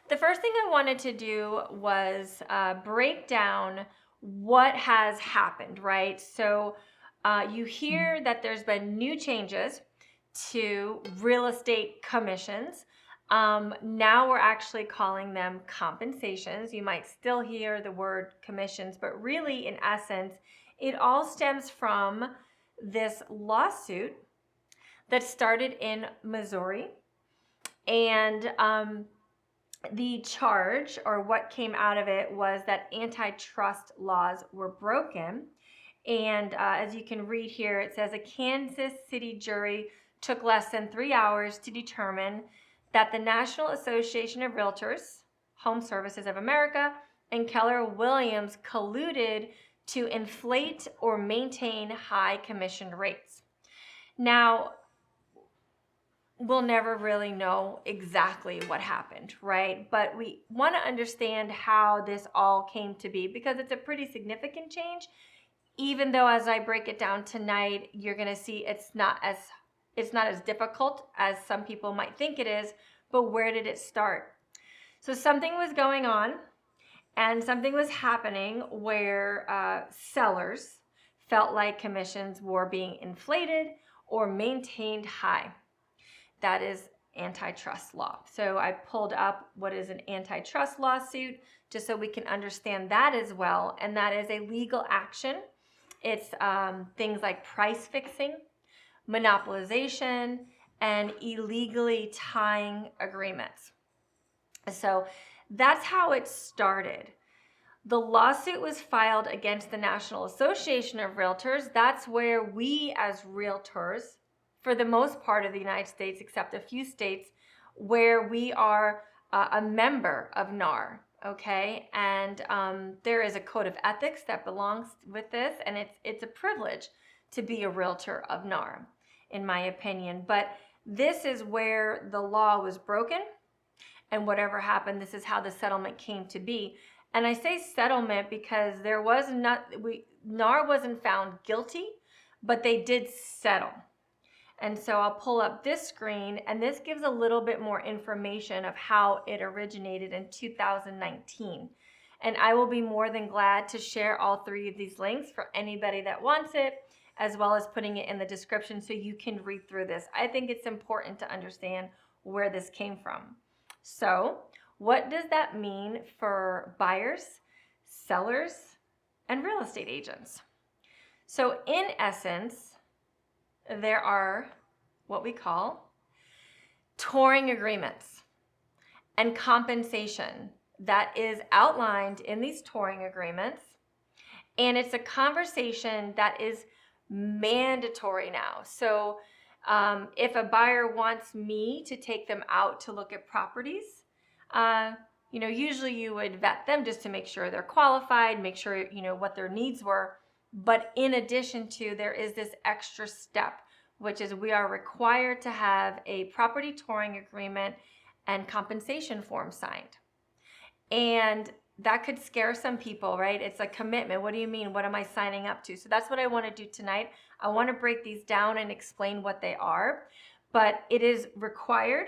The first thing I wanted to do was break down what has happened, right? So you hear that there's been new changes to real estate commissions. Now we're actually calling them compensations. You might still hear the word commissions, but really, in essence, it all stems from this lawsuit that started in Missouri. And the charge, or what came out of it, was that antitrust laws were broken. And as you can read here, it says a Kansas City jury took less than 3 hours to determine that the National Association of Realtors, Home Services of America, and Keller Williams colluded to inflate or maintain high commission rates. Now, we'll never really know exactly what happened, right? But we want to understand how this all came to be, because it's a pretty significant change. Even though, as I break it down tonight, you're going to see it's not as difficult as some people might think it is. But where did it start? So something was going on, and something was happening where sellers felt like commissions were being inflated or maintained high. That is antitrust law. So I pulled up what is an antitrust lawsuit, just so we can understand that as well. And that is a legal action. It's things like price fixing, monopolization, and illegally tying agreements. So that's how it started. The lawsuit was filed against the National Association of Realtors. That's where we, as realtors, for the most part of the United States, except a few states, where we are a member of NAR, okay? And there is a code of ethics that belongs with this, and it's a privilege to be a realtor of NAR, in my opinion. But this is where the law was broken, and whatever happened, this is how the settlement came to be. And I say settlement because NAR wasn't found guilty, but they did settle. And so I'll pull up this screen, and this gives a little bit more information of how it originated in 2019. And I will be more than glad to share all three of these links for anybody that wants it, as well as putting it in the description so you can read through this. I think it's important to understand where this came from. So, what does that mean for buyers, sellers, and real estate agents? So, in essence, there are what we call touring agreements and compensation that is outlined in these touring agreements. And it's a conversation that is mandatory now. So if a buyer wants me to take them out to look at properties, usually you would vet them just to make sure they're qualified, make sure what their needs were. But in addition to, there is this extra step, which is we are required to have a property touring agreement and compensation form signed. And that could scare some people, right? It's a commitment. What do you mean? What am I signing up to? So that's what I want to do tonight. I want to break these down and explain what they are, but it is required.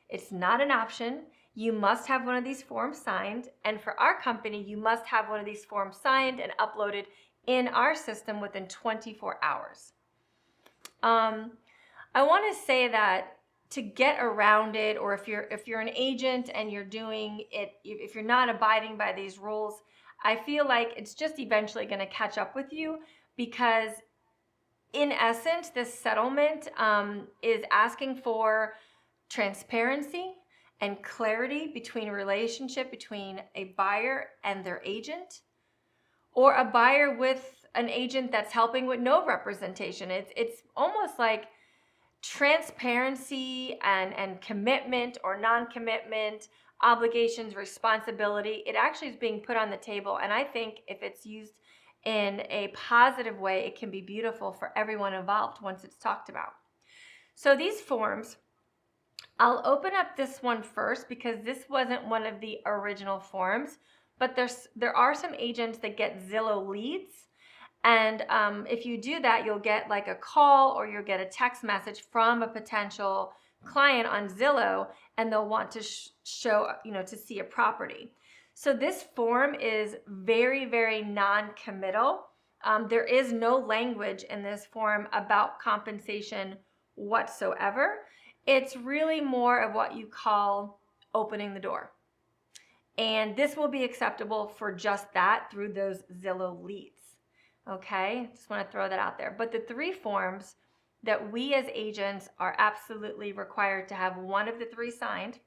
It's not an option. You must have one of these forms signed. And for our company, you must have one of these forms signed and uploaded in our system within 24 hours. I want to say that to get around it, or if you're an agent and you're doing it, if you're not abiding by these rules, I feel like it's just eventually going to catch up with you, because in essence, this settlement is asking for transparency and clarity between a relationship between a buyer and their agent, or a buyer with an agent that's helping with no representation. It's almost like transparency and commitment or non-commitment, obligations, responsibility. It actually is being put on the table, and I think if it's used in a positive way, it can be beautiful for everyone involved once it's talked about. So these forms, I'll open up this one first because this wasn't one of the original forms, but there are some agents that get Zillow leads. And if you do that, you'll get like a call or you'll get a text message from a potential client on Zillow and they'll want to show, to see a property. So this form is very, very non-committal. There is no language in this form about compensation whatsoever. It's really more of what you call opening the door. And this will be acceptable for just that through those Zillow leads. Okay, just want to throw that out there. But the three forms that we as agents are absolutely required to have one of the three signed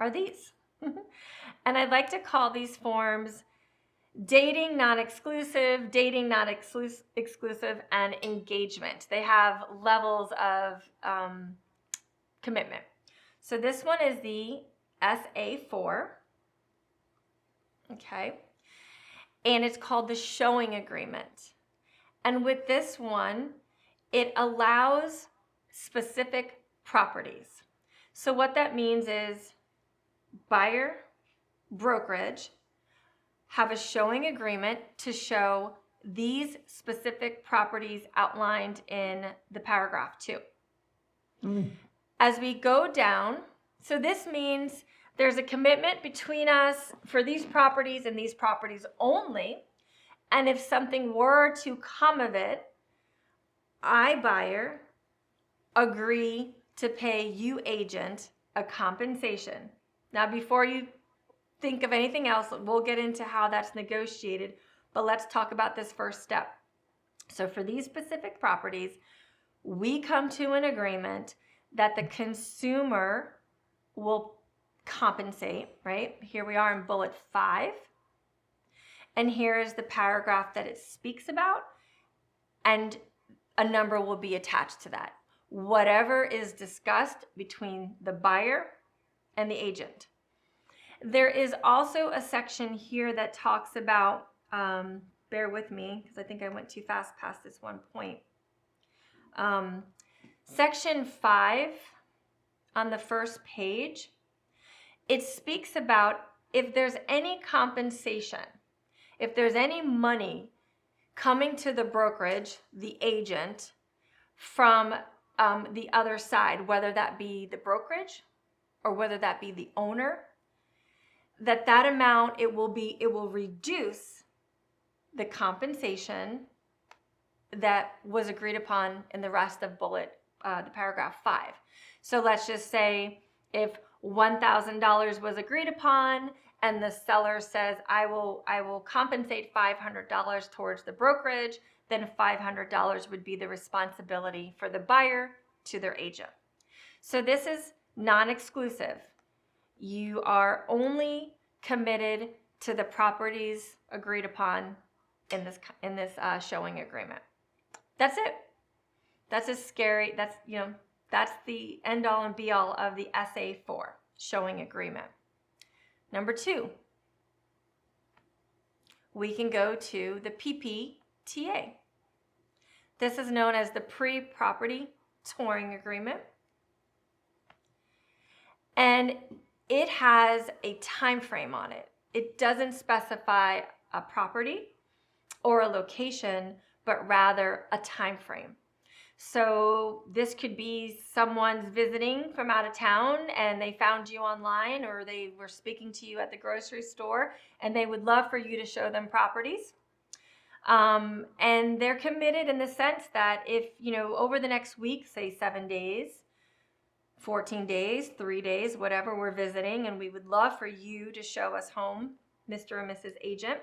are these. And I'd like to call these forms dating non-exclusive, exclusive, and engagement. They have levels of commitment. So this one is the SA4. Okay. And it's called the showing agreement. And with this one, it allows specific properties. So what that means is buyer, brokerage have a showing agreement to show these specific properties outlined in the paragraph 2. As we go down, so this means there's a commitment between us for these properties and these properties only. And if something were to come of it, I, buyer, agree to pay you, agent, a compensation. Now, before you think of anything else, we'll get into how that's negotiated, but let's talk about this first step. So for these specific properties, we come to an agreement that the consumer will compensate, right? Here we are in bullet 5. And here is the paragraph that it speaks about, and a number will be attached to that. Whatever is discussed between the buyer and the agent. There is also a section here that talks about, bear with me because I think I went too fast past this one point. Section 5 on the first page, it speaks about if there's any compensation, if there's any money coming to the brokerage, the agent, from the other side, whether that be the brokerage or whether that be the owner, that amount, it will reduce the compensation that was agreed upon in the rest of the paragraph 5. So let's just say if $1,000 was agreed upon and the seller says, I will compensate $500 towards the brokerage, then $500 would be the responsibility for the buyer to their agent. So this is non-exclusive. You are only committed to the properties agreed upon in this showing agreement. That's it. That's as scary. That's the end all and be all of the SA4 showing agreement. Number 2, we can go to the PPTA. This is known as the pre-property touring agreement. And it has a time frame on it. It doesn't specify a property or a location, but rather a time frame. So this could be someone's visiting from out of town and they found you online, or they were speaking to you at the grocery store and they would love for you to show them properties. And they're committed in the sense that if, over the next week, say 7 days, 14 days, 3 days, whatever, we're visiting and we would love for you to show us home, Mr. or Mrs. Agent.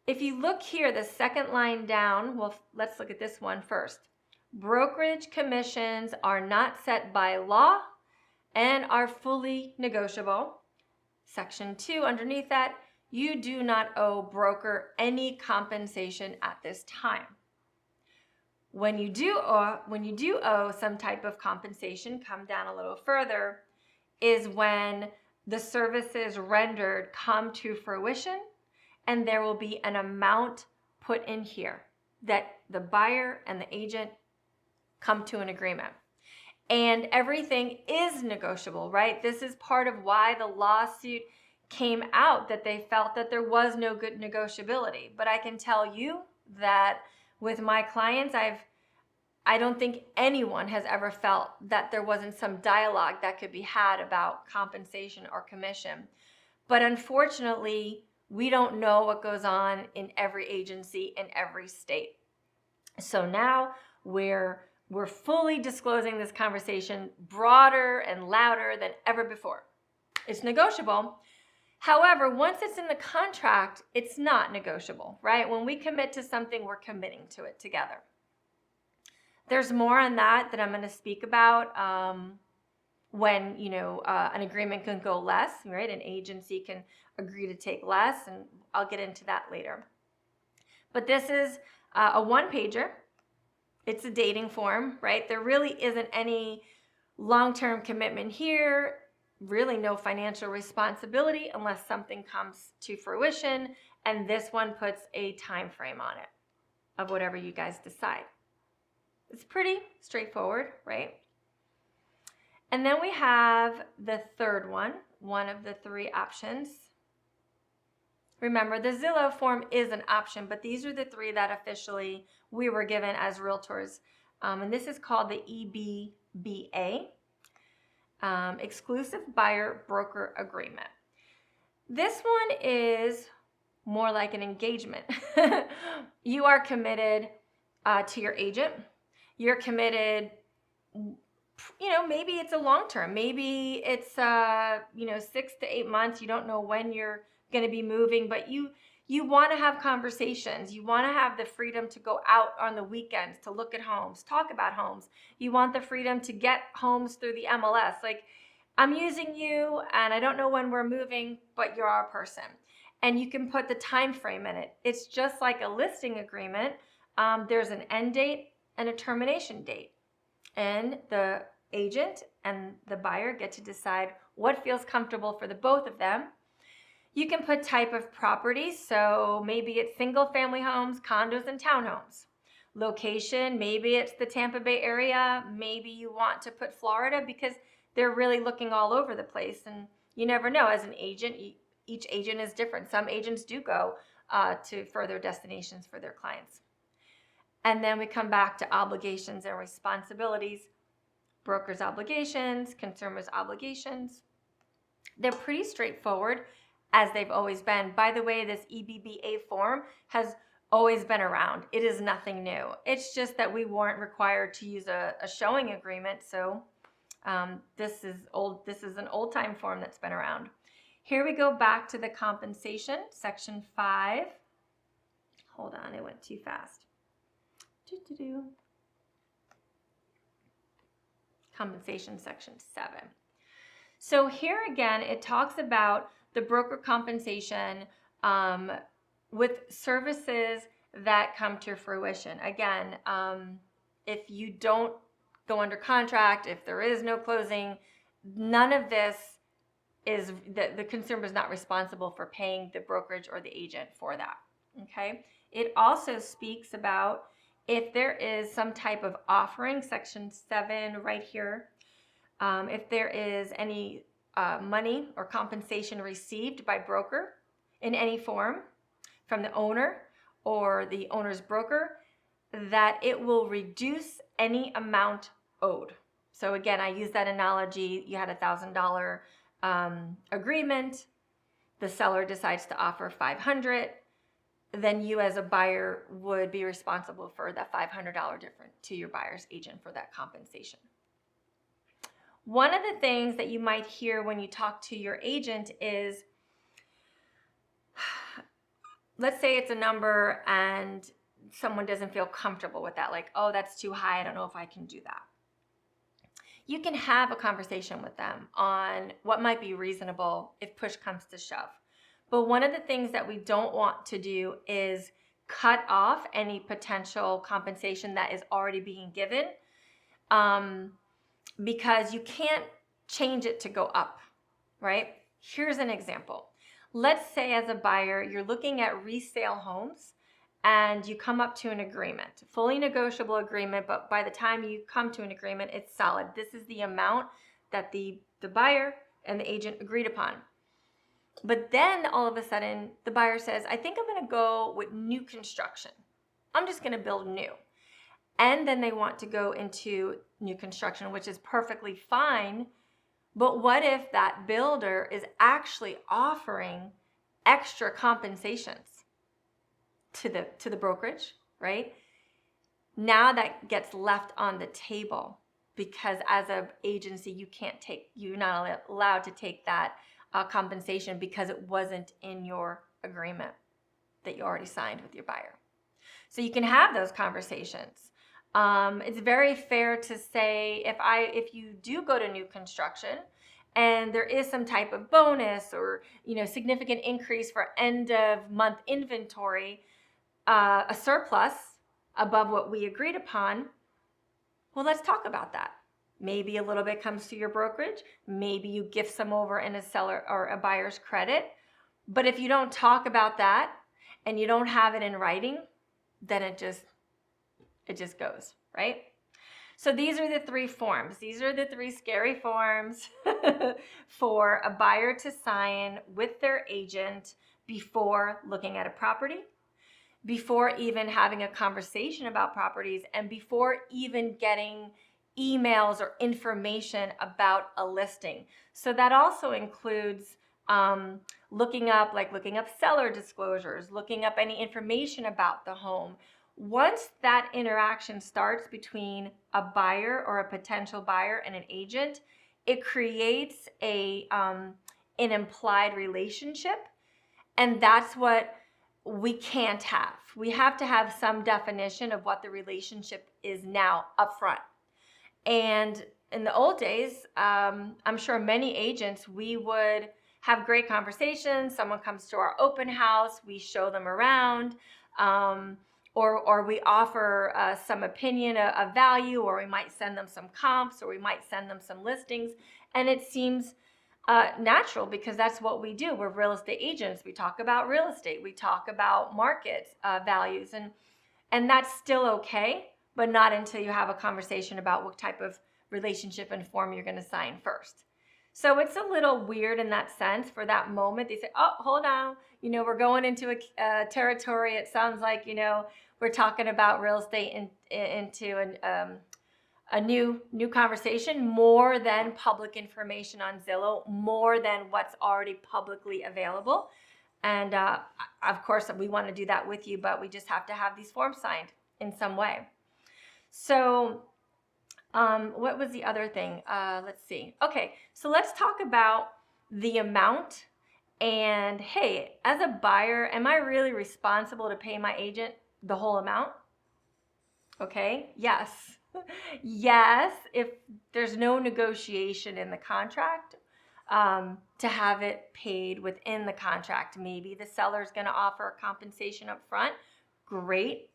If you look here, the second line down, well, let's look at this one first. Brokerage commissions are not set by law and are fully negotiable. Section 2, underneath that, you do not owe broker any compensation at this time. When you do owe some type of compensation, come down a little further, is when the services rendered come to fruition and there will be an amount put in here that the buyer and the agent come to an agreement. And everything is negotiable, right? This is part of why the lawsuit came out, that they felt that there was no good negotiability. But I can tell you that with my clients, I don't think anyone has ever felt that there wasn't some dialogue that could be had about compensation or commission. But unfortunately, we don't know what goes on in every agency in every state. So now we're fully disclosing this conversation broader and louder than ever before. It's negotiable. However, once it's in the contract, it's not negotiable, right? When we commit to something, we're committing to it together. There's more on that I'm going to speak about when, an agreement can go less, right? An agency can agree to take less, and I'll get into that later. But this is a one-pager. It's a dating form, right? There really isn't any long-term commitment here, really no financial responsibility unless something comes to fruition, and this one puts a time frame on it of whatever you guys decide. It's pretty straightforward, right? And then we have the third one of the three options. Remember, the Zillow form is an option, but these are the three that officially we were given as realtors. And this is called the EBBA, Exclusive Buyer Broker Agreement. This one is more like an engagement. You are committed to your agent. You're committed, maybe it's a long term. Maybe it's, 6 to 8 months. You don't know when you're going to be moving, but you want to have conversations. You want to have the freedom to go out on the weekends to look at homes, talk about homes. You want the freedom to get homes through the MLS. Like, I'm using you and I don't know when we're moving, but you're our person. And you can put the time frame in it. It's just like a listing agreement. There's an end date and a termination date. And the agent and the buyer get to decide what feels comfortable for the both of them. You can put type of property, so maybe it's single family homes, condos, and townhomes. Location, maybe it's the Tampa Bay area. Maybe you want to put Florida because they're really looking all over the place, and you never know. As an agent, each agent is different. Some agents do go to further destinations for their clients. And then we come back to obligations and responsibilities, brokers' obligations, consumers' obligations. They're pretty straightforward, as they've always been. By the way, this EBBA form has always been around. It is nothing new. It's just that we weren't required to use a showing agreement. So this is old. This is an old time form that's been around. Here we go back to the compensation, section 5. Hold on, it went too fast. Compensation, section 7. So here again, it talks about the broker compensation with services that come to fruition. Again, if you don't go under contract, if there is no closing, none of this is, the consumer is not responsible for paying the brokerage or the agent for that, okay? It also speaks about if there is some type of offering, section 7 right here, if there is any money or compensation received by broker in any form from the owner or the owner's broker, that it will reduce any amount owed. So again, I use that analogy. You had a $1,000 agreement. The seller decides to offer $500. Then you as a buyer would be responsible for that $500 difference to your buyer's agent for that compensation. One of the things that you might hear when you talk to your agent is, let's say it's a number and someone doesn't feel comfortable with that, like, oh, that's too high, I don't know if I can do that. You can have a conversation with them on what might be reasonable if push comes to shove. But one of the things that we don't want to do is cut off any potential compensation that is already being given, because you can't change it to go up, right? Here's an example. Let's say as a buyer, you're looking at resale homes and you come up to an agreement, fully negotiable agreement, but by the time you come to an agreement, it's solid. This is the amount that the buyer and the agent agreed upon. But then all of a sudden, the buyer says, I think I'm going to go with new construction. I'm just going to build new. and then they want to go into new construction, which is perfectly fine. But what if that builder is actually offering extra compensations to the brokerage, right? Now that gets left on the table, because as an agency, you're not allowed to take that compensation because it wasn't in your agreement that you already signed with your buyer. So you can have those conversations. It's very fair to say if you do go to new construction and there is some type of bonus or significant increase for end of month inventory, a surplus above what we agreed upon, well, let's talk about that. Maybe a little bit comes to your brokerage. Maybe you gift some over in a seller or a buyer's credit. But if you don't talk about that and you don't have it in writing, then it just goes, right? So these are the three forms. These are the three scary forms for a buyer to sign with their agent before looking at a property, before even having a conversation about properties, and before even getting emails or information about a listing. So that also includes looking up seller disclosures, looking up any information about the home. Once that interaction starts between a buyer or a potential buyer and an agent, it creates an implied relationship, and that's what we can't have. We have to have some definition of what the relationship is now upfront. And in the old days, I'm sure many agents, we would have great conversations. Someone comes to our open house, we show them around, or we offer some opinion of value, or we might send them some comps, or we might send them some listings. And it seems natural because that's what we do. We're real estate agents. We talk about real estate. We talk about market values, and that's still okay, but not until you have a conversation about what type of relationship and form you're going to sign first. So it's a little weird in that sense. For that moment, they say, oh, hold on, we're going into a territory. It sounds like, we're talking about real estate into a new conversation, more than public information on Zillow, more than what's already publicly available. And of course, we want to do that with you, but we just have to have these forms signed in some way. So what was the other thing? Let's see. Okay, so let's talk about the amount. And hey, as a buyer, am I really responsible to pay my agent the whole amount? Okay, yes. Yes, if there's no negotiation in the contract, to have it paid within the contract. Maybe the seller's going to offer a compensation up front. Great.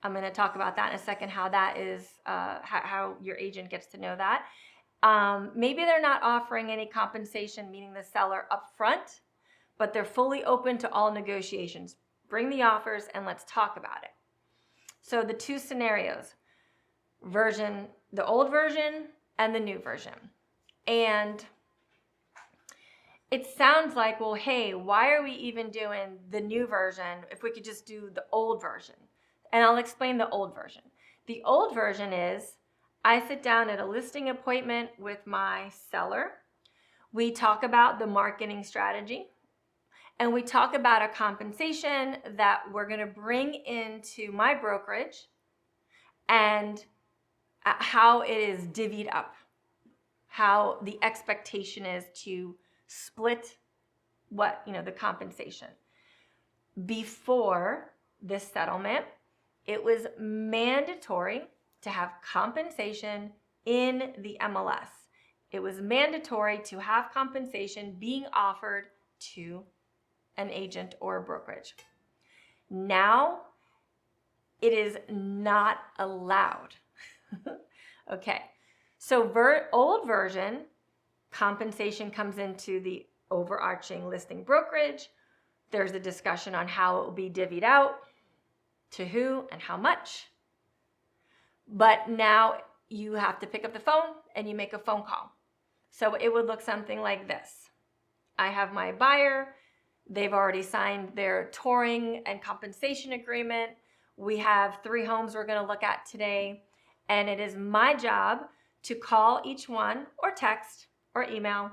I'm going to talk about that in a second, how that is, how your agent gets to know that. Maybe they're not offering any compensation, meaning the seller up front, but they're fully open to all negotiations. Bring the offers and let's talk about it. So the two scenarios, the old version and the new version. And it sounds like, well, hey, why are we even doing the new version if we could just do the old version? And I'll explain the old version. The old version is I sit down at a listing appointment with my seller. We talk about the marketing strategy, and we talk about a compensation that we're going to bring into my brokerage and how it is divvied up, how the expectation is to split the compensation. Before this settlement, it was mandatory to have compensation in the MLS. It was mandatory to have compensation being offered to an agent or a brokerage. Now, it is not allowed. Okay, so old version, compensation comes into the overarching listing brokerage. There's a discussion on how it will be divvied out, to who and how much. But now you have to pick up the phone and you make a phone call. So it would look something like this. I have my buyer. They've already signed their touring and compensation agreement. We have 3 homes we're going to look at today, and it is my job to call each one or text or email.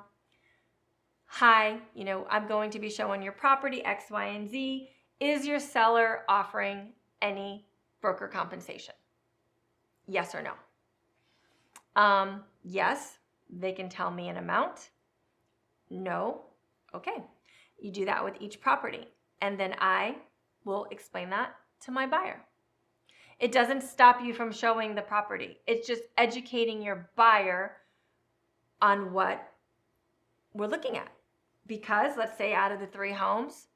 Hi, I'm going to be showing your property X, Y, and Z. Is your seller offering any broker compensation? Yes or no? Yes, they can tell me an amount. No. Okay. You do that with each property, and then I will explain that to my buyer. It doesn't stop you from showing the property. It's just educating your buyer on what we're looking at. Because let's say out of the 3 homes,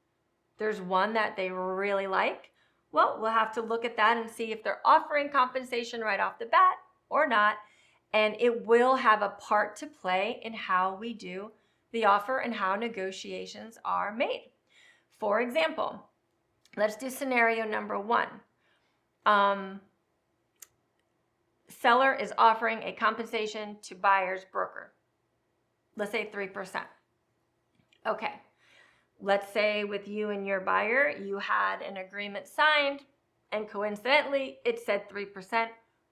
there's one that they really like. Well, we'll have to look at that and see if they're offering compensation right off the bat or not. And it will have a part to play in how we do the offer and how negotiations are made. For example, let's do scenario number 1. Seller is offering a compensation to buyer's broker. Let's say 3%. Okay. Let's say with you and your buyer, you had an agreement signed and coincidentally it said 3%.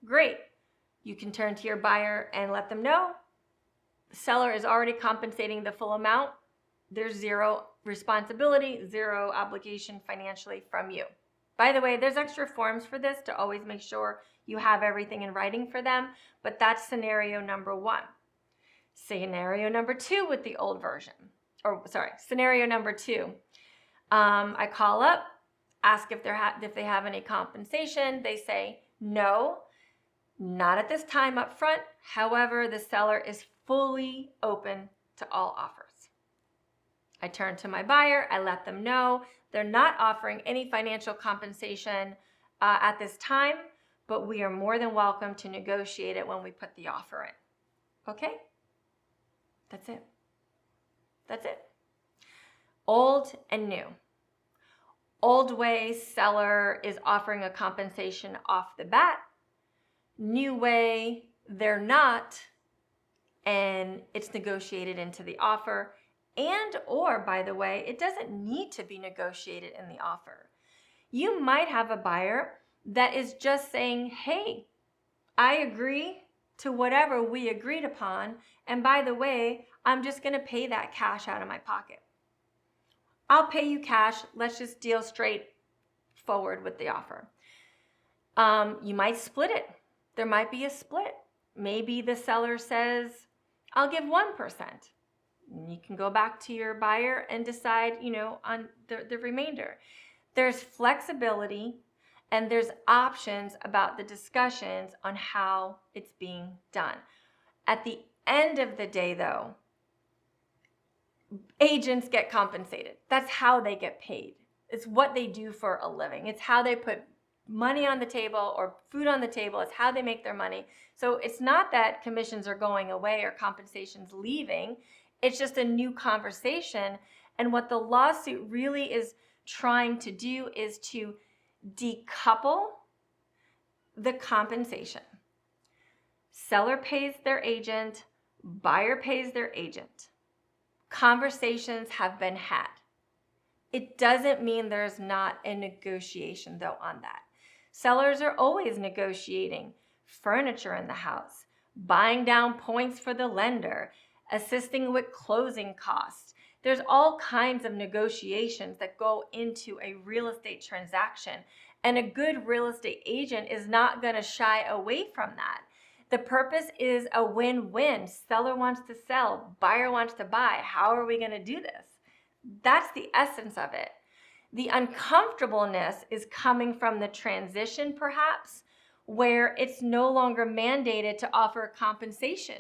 Great. You can turn to your buyer and let them know the seller is already compensating the full amount. There's 0 responsibility, 0 obligation financially from you. By the way, there's extra forms for this to always make sure you have everything in writing for them, but that's scenario number 1. Scenario number 2 with the old version. Scenario number 2. I call up, ask if they have any compensation. They say no, not at this time up front. However, the seller is fully open to all offers. I turn to my buyer. I let them know they're not offering any financial compensation at this time, but we are more than welcome to negotiate it when we put the offer in. Okay? That's it. That's it. Old and new. Old way, seller is offering a compensation off the bat. New way, they're not, and it's negotiated into the offer. And or, by the way, it doesn't need to be negotiated in the offer. You might have a buyer that is just saying, hey, I agree to whatever we agreed upon, and by the way, I'm just going to pay that cash out of my pocket. I'll pay you cash. Let's just deal straight forward with the offer. You might split it. There might be a split. Maybe the seller says, I'll give 1%. You can go back to your buyer and decide, on the remainder. There's flexibility and there's options about the discussions on how it's being done. At the end of the day, though, agents get compensated. That's how they get paid. It's what they do for a living. It's how they put money on the table or food on the table. It's how they make their money. So it's not that commissions are going away or compensation's leaving. It's just a new conversation. And what the lawsuit really is trying to do is to decouple the compensation. Seller pays their agent, buyer pays their agent. Conversations have been had. It doesn't mean there's not a negotiation, though, on that. Sellers are always negotiating furniture in the house, buying down points for the lender, assisting with closing costs. There's all kinds of negotiations that go into a real estate transaction, and a good real estate agent is not going to shy away from that. The purpose is a win-win. Seller wants to sell, buyer wants to buy. How are we going to do this? That's the essence of it. The uncomfortableness is coming from the transition, perhaps, where it's no longer mandated to offer compensation.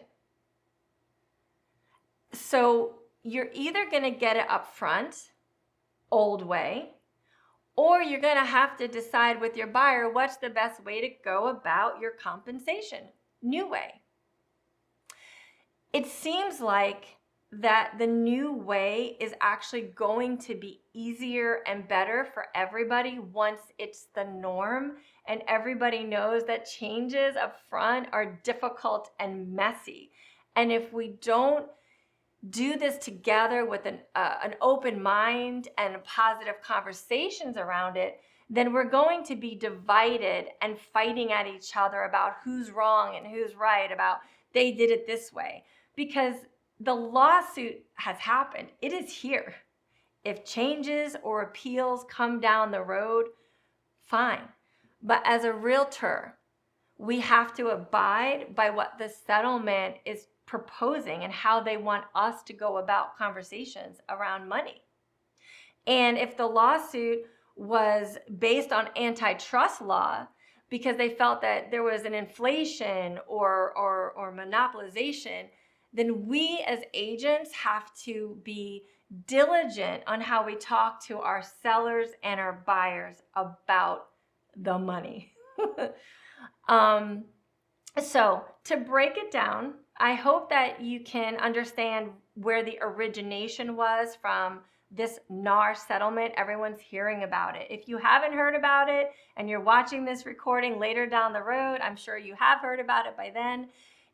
So you're either going to get it up front, old way, or you're going to have to decide with your buyer what's the best way to go about your compensation, new way. It seems like that the new way is actually going to be easier and better for everybody once it's the norm, and everybody knows that changes up front are difficult and messy. And if we don't do this together with an open mind and positive conversations around it, then we're going to be divided and fighting at each other about who's wrong and who's right, about they did it this way, because the lawsuit has happened. It is here. If changes or appeals come down the road, fine. But as a realtor, we have to abide by what the settlement is proposing and how they want us to go about conversations around money. And if the lawsuit was based on antitrust law because they felt that there was an inflation or monopolization, then we as agents have to be diligent on how we talk to our sellers and our buyers about the money. So to break it down, I hope that you can understand where the origination was from this NAR settlement. Everyone's hearing about it. If you haven't heard about it and you're watching this recording later down the road, I'm sure you have heard about it by then.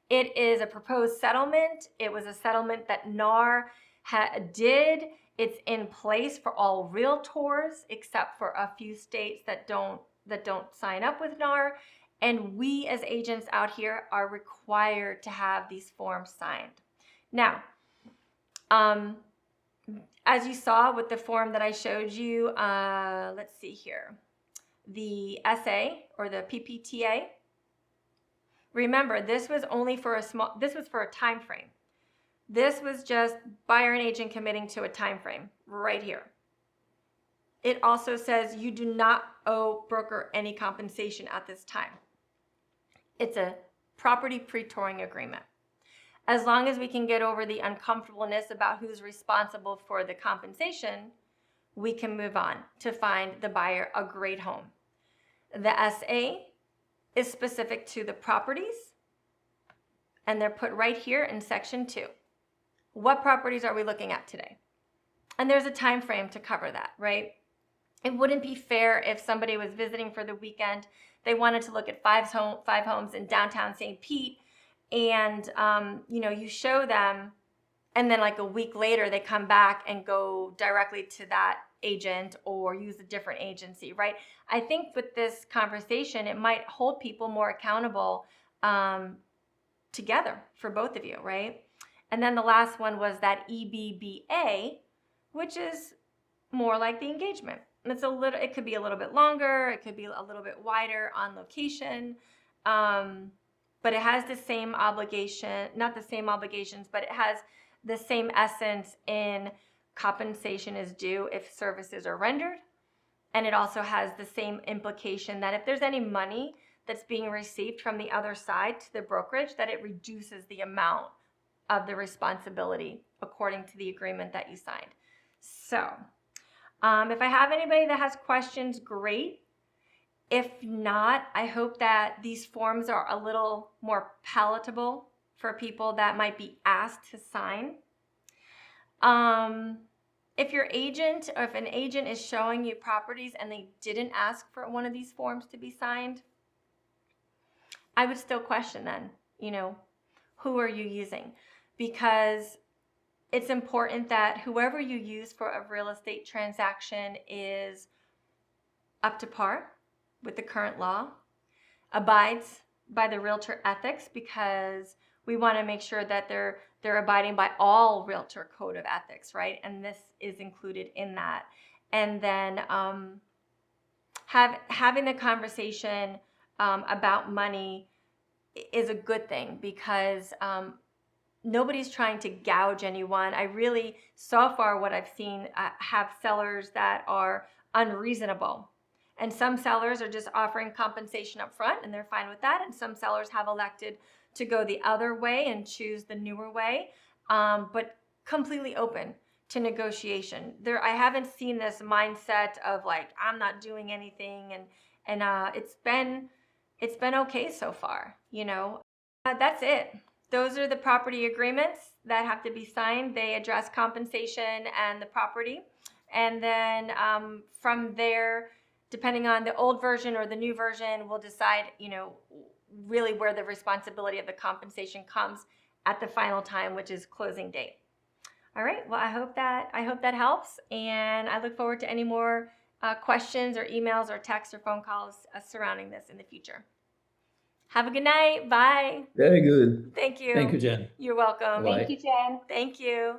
It is a proposed settlement. It was a settlement that NAR did. It's in place for all realtors except for a few states that don't sign up with NAR. And we as agents out here are required to have these forms signed. Now, as you saw with the form that I showed you, let's see here, the SA or the PPTA. Remember, this was only for this was for a time frame. This was just buyer and agent committing to a time frame right here. It also says you do not owe broker any compensation at this time. It's a property pre-touring agreement. As long as we can get over the uncomfortableness about who's responsible for the compensation, we can move on to find the buyer a great home. The SA is specific to the properties, and they're put right here in section 2. What properties are we looking at today? And there's a time frame to cover that, right? It wouldn't be fair if somebody was visiting for the weekend, they wanted to look at five homes in downtown St. Pete, and you show them, and then like a week later they come back and go directly to that agent or use a different agency, right? I think with this conversation, it might hold people more accountable together for both of you, right? And then the last one was that EBBA, which is more like the engagement. It could be a little bit longer, it could be a little bit wider on location, but it has the same obligation, not the same obligations, but it has the same essence in compensation is due if services are rendered. And it also has the same implication that if there's any money that's being received from the other side to the brokerage, that it reduces the amount of the responsibility according to the agreement that you signed. So if I have anybody that has questions, great. If not, I hope that these forms are a little more palatable for people that might be asked to sign. If your agent, or if an agent is showing you properties and they didn't ask for one of these forms to be signed, I would still question then, who are you using? Because it's important that whoever you use for a real estate transaction is up to par with the current law, abides by the realtor ethics, because we want to make sure that they're abiding by all realtor code of ethics, right? And this is included in that. And then having the conversation about money is a good thing, because nobody's trying to gouge anyone. I really, so far what I've seen, have sellers that are unreasonable. And some sellers are just offering compensation up front and they're fine with that. And some sellers have elected to go the other way and choose the newer way, but completely open to negotiation. I haven't seen this mindset of like, I'm not doing anything, and it's been okay so far, That's it. Those are the property agreements that have to be signed. They address compensation and the property. And then from there, depending on the old version or the new version, we'll decide, really where the responsibility of the compensation comes at the final time, which is closing date. All right. Well, I hope that helps, and I look forward to any more questions or emails or texts or phone calls surrounding this in the future. Have a good night. Bye. Very good. Thank you. Thank you, Jen. You're welcome. Bye. Thank you, Jen. Thank you.